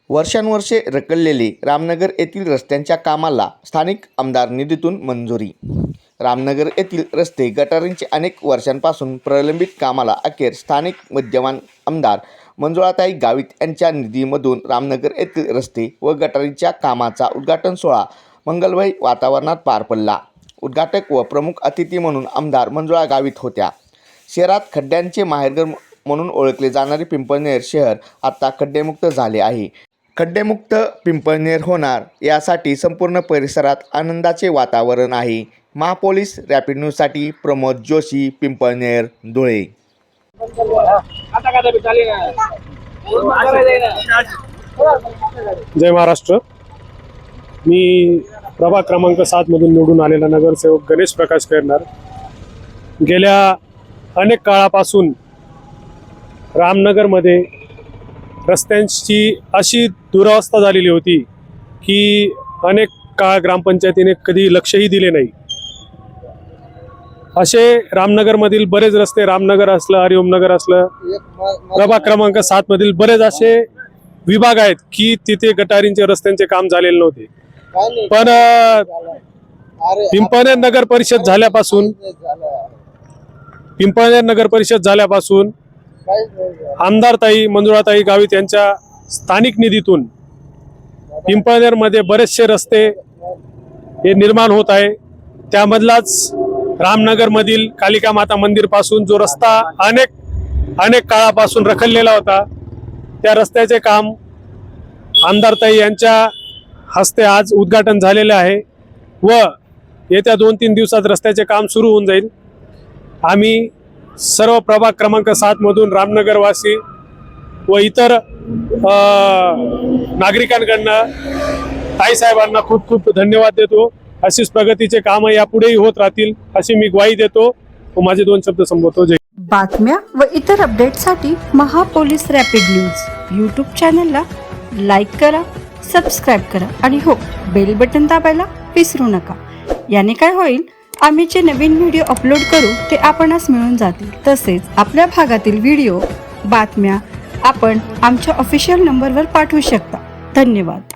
वर्षानुवर्षे रखडलेले रामनगर येथील रस्त्यांच्या कामाला स्थानिक आमदार निधीतून मंजुरी। रामनगर येथील रस्ते गटारींचे अनेक वर्षांपासून प्रलंबित कामाला अखेर स्थानिक विद्यमान आमदार मंजुळाताई गावित यांच्या निधीमधून रामनगर येथील रस्ते व गटारींच्या कामाचा उद्घाटन सोहळा मंगलमय वातावरणात पार पडला। उद्घाटक व प्रमुख अतिथी म्हणून आमदार मंजुळा गावित होत्या। शहरात खड्ड्यांचे माहेरघर म्हणून ओळखले जाणारे पिंपळनेर शहर आता खड्डेमुक्त झाले आहे। खड्डेमुक्त पिंपळनेर होणार यासाठी संपूर्ण परिसरात आनंदाचे वातावरण आहे। महापोलीस रॅपिड न्यूजसाठी प्रमोद जोशी, पिंपळनेर, धुळे। जय महाराष्ट्र। मी प्रभाग क्रमांक 7 मधून निवडून आलेला नगरसेवक गणेश प्रकाश खैरनार। गेल्या अनेक काळापासून रामनगरमध्ये रस्त्यांची अशी दुरावस्था झालेली होती की अनेक काळ ग्रामपंचायतीने कधी लक्षही दिले नाही। असे रामनगरमधील बरेच रस्ते, रामनगर असलं, हरिओमनगर असलं, प्रभाग क्रमांक 7 मधील बरेच असे विभाग आहेत की तिथे गटारींचे रस्त्यांचे काम झालेले नव्हते। पण पिंपळनेर नगर परिषद झाल्यापासून आमदारताई मंजुळाताई गावित यांच्या स्थानिक निधीतून पिंपळनेरमध्ये बरेचसे रस्ते हे निर्माण होत आहे। त्यामधलाच रामनगरमधील कालिका माता मंदिर पासून जो रस्ता अनेक काळापासून रखडलेला होता, त्या रस्त्याचे काम आमदारताई यांच्या हस्ते आज उद्घाटन झालेले आहे व येत्या 2-3 दिवसात रस्त्याचे काम सुरू होऊन जाईल। आम्ही सर्व प्रभाग क्रमांक 7 मधून रामनगरवासी व इतर नागरिकांकडून ताईसाहेबांना खूप खूप धन्यवाद देतो। अशीच प्रगतीचे काम यापुढेही होत राहतील अशी मी ग्वाही देतो व माझे 2 शब्द संबोधतो। जय। बातम्या व इतर अपडेटसाठी महापोलीस रॅपिड न्यूज यूट्यूब चॅनलला लाईक करा, सबस्क्राईब करा आणि हो, बेल बटन दाबायला विसरू नका। याने काय होईल, आम्ही जे नवीन व्हिडिओ अपलोड करू ते आपणास मिळून जातील। तसेच आपल्या भागातील व्हिडिओ, बातम्या आपण आमच्या ऑफिशियल नंबरवर पाठवू शकता। धन्यवाद।